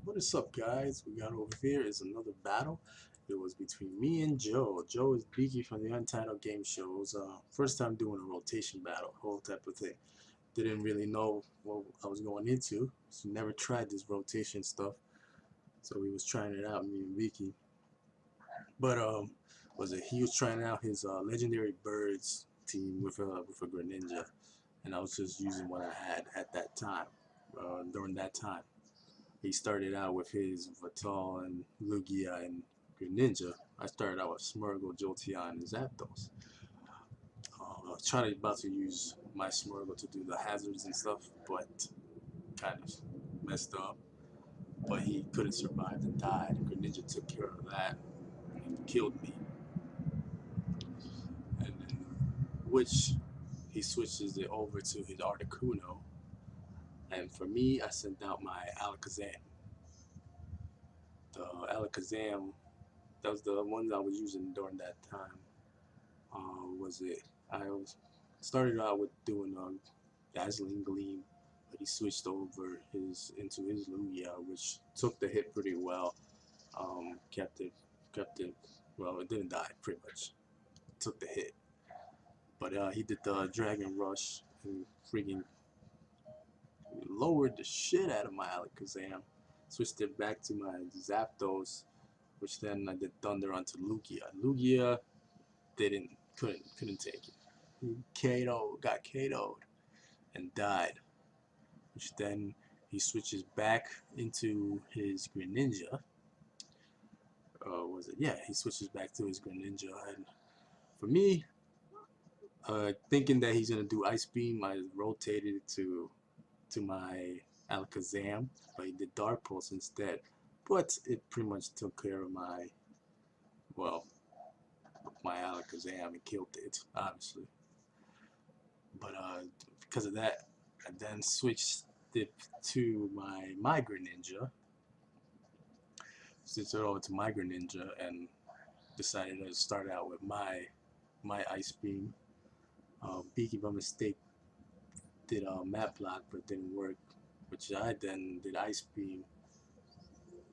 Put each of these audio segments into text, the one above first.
What is up, guys? We got over here is another battle. It was between me and Joe. Joe is Beaky from the Untitled Game Shows. First time doing a rotation battle, whole type of thing. Didn't really know what I was going into. So never tried this rotation stuff. So we was trying it out, me and Beaky. But was it? He was trying out his legendary birds team with a Greninja, and I was just using what I had at that time. During that time. He started out with his Vital and Lugia and Greninja. I started out with Smeargle, Jolteon, and Zapdos. I was trying about to use my Smeargle to do the hazards and stuff, but kind of messed up. But he couldn't survive and died. Greninja took care of that and killed me. And then, which he switches it over to his Articuno. And for me, I sent out my Alakazam. The Alakazam, that was the ones I was using during that time. Was it? I was started out with doing Dazzling Gleam, but he switched over his into his Lugia, which took the hit pretty well. Kept it. Well, it didn't die pretty much. Took the hit, but he did the Dragon Rush and freaking lowered the shit out of my Alakazam. Switched it back to my Zapdos, which then I did Thunder onto Lugia. Lugia didn't couldn't take it. Got KO'd and died, which then he switches back into his Greninja. Was it? Yeah, he switches back to his Greninja, and for me, thinking that he's gonna do Ice Beam, I rotated it to my Alakazam, but he did Dark Pulse instead. But it pretty much took care of well, my Alakazam and killed it, obviously. But because of that, I then switched it to my Greninja. Switched it over to my Greninja and decided to start out with my Ice Beam. Beaky by mistake did Map Block, but it didn't work. Which I then did Ice Beam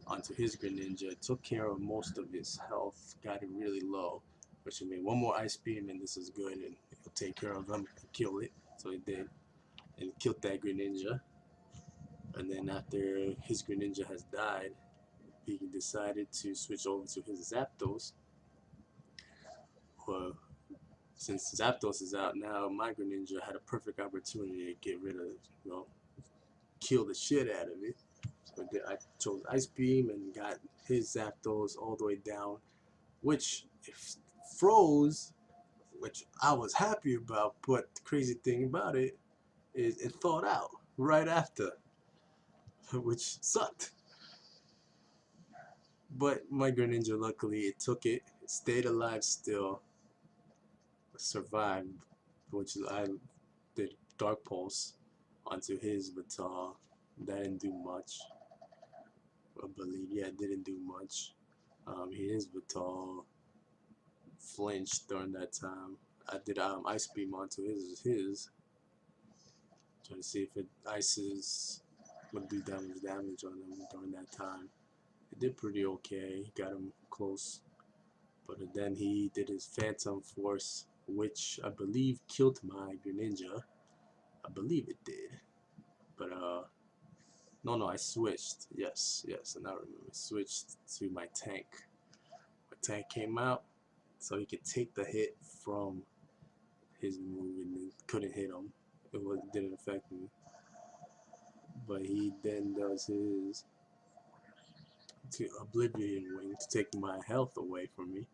onto his Greninja. It took care of most of his health, got it really low. Which I mean, one more Ice Beam and this is good, and it'll take care of him and kill it. So it did, and killed that Greninja. And then after his Greninja has died, he decided to switch over to his Zapdos. Well, since Zapdos is out now, my Greninja had a perfect opportunity to get rid of, kill the shit out of it. So I chose Ice Beam and got his Zapdos all the way down, which if froze, which I was happy about. But the crazy thing about it is it thawed out right after, which sucked. But my Greninja, luckily, it took it, it stayed alive still, survived, which I did Dark Pulse onto his Vital. That didn't do much. I believe, yeah, it didn't do much. His Vital flinched during that time. I did Ice Beam onto his, trying to see if it ices would do damage on him during that time. It did pretty okay. Got him close. But then he did his Phantom Force, which I believe killed my Greninja. I believe it did. But no, I switched. Yes, and I remember switched to my tank. My tank came out, so he could take the hit from his move, and it couldn't hit him. Didn't affect me. But he then does his to Oblivion Wing to take my health away from me.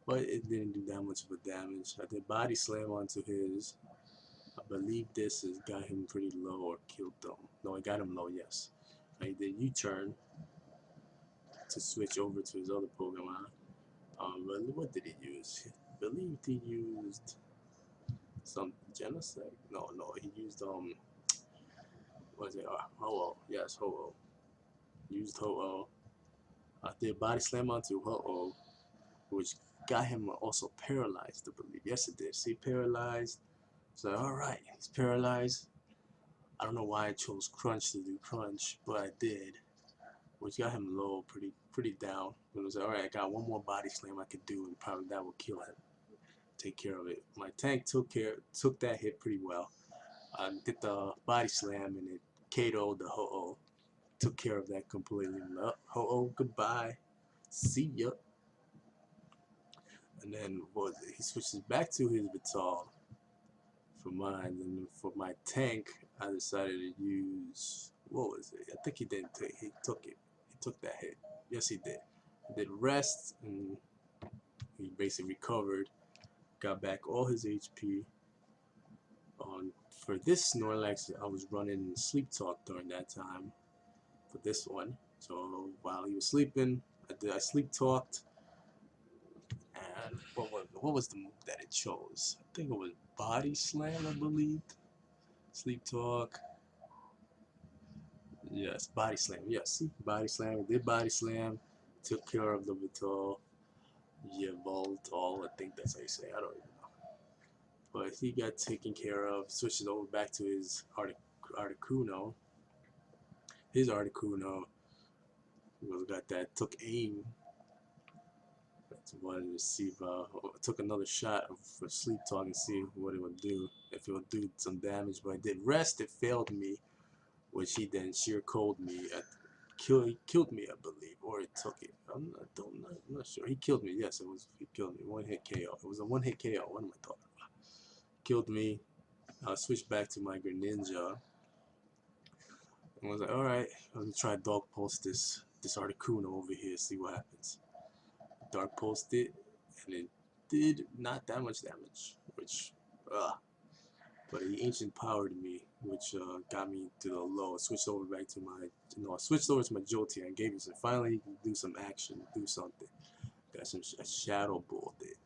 But it didn't do that much of a damage. I did Body Slam onto his. I believe this has got him pretty low or killed him. No, I got him low, yes. I did U-turn to switch over to his other Pokemon. But what did he use? I believe he used some Genocide. No, he used what was it? Ho-Oh. Yes, Ho-Oh. Used Ho-Oh. I did Body Slam onto Ho-Oh, which got him also paralyzed, I believe. Yes, it did. See, paralyzed. So, alright, he's paralyzed. I don't know why I chose Crunch to do Crunch, but I did. which got him low, pretty down. But it was like, all right, I got one more body slam I could do, and probably that will kill him. Take care of it. My tank took that hit pretty well. I did the body slam and it KO'd the Ho-Oh. Took care of that completely. Ho-Oh, goodbye. See ya. And then he switches back to his Vital for mine. And for my tank, I decided to use, what was it? I think he didn't take. He took it. He took that hit. Yes, he did. He did rest and he basically recovered. Got back all his HP. For this Snorlax, I was running Sleep Talk during that time for this one. So while he was sleeping, I Sleep Talked. And what was the move that it chose? I think it was Body Slam, I believe. Sleep Talk. Yes, Body Slam. Yes, Body Slam. Did Body Slam. Took care of the Vital. Yeah, Voltol. I think that's how you say it. I don't even know. But he got taken care of. Switched it over back to his Articuno. His Articuno got that. Took aim. Wanted to see if took another shot for Sleep Talk and see what it would do, if it would do some damage. But I did rest. It failed me, which he then sheer cold me. He killed me, I believe, or it took it. I'm not sure. He killed me. Yes, it was. He killed me. One hit KO. It was a one hit KO. What am I talking about? Killed me. I switched back to my Greninja. And I was like, all right, let me try Dog Pulse this Articuno over here. See what happens. Dark Pulsed it, and it did not that much damage, which, but he ancient powered me, which got me to the low. I switched over back to my, I switched over to my Jolteon and gave him some, finally he can do some action, do something. Got some a Shadow Ball did.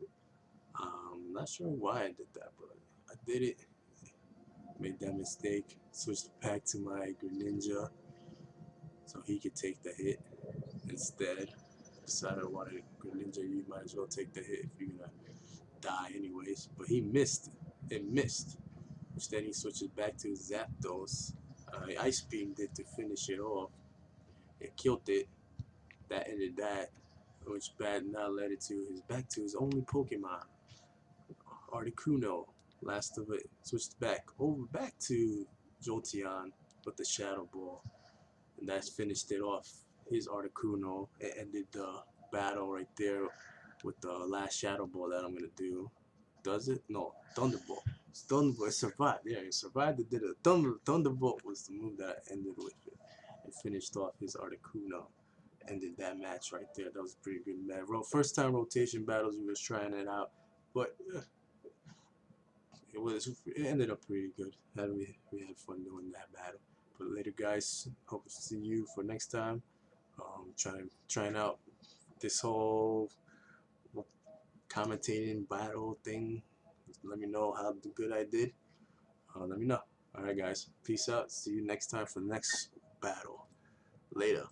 Not sure why I did that, but I did it. Made that mistake. Switched back to my Greninja, so he could take the hit instead. Decided I wanted Greninja, you might as well take the hit if you're gonna die anyways. But he missed. It missed. Which then he switches back to Zapdos. Ice Beam did to finish it off. It killed it. That ended that. Which bad now led it to his only Pokemon. Articuno. Last of it. Switched back to Jolteon with the Shadow Ball. And that's finished it off. His Articuno. It ended the battle right there with the last Shadow Ball that I'm gonna do. Does it? No, Thunderbolt. Thunderbolt. It survived. Yeah, it survived. It did it. Thunderbolt was the move that I ended with it. It finished off his Articuno. Ended that match right there. That was a pretty good match. First time rotation battles. We was trying it out, but it ended up pretty good. We had fun doing that battle. But later, guys. Hope to see you for next time. Trying out this whole commentating battle thing. Let me know how good I did. Let me know. Alright guys, peace out. See you next time for the next battle. Later.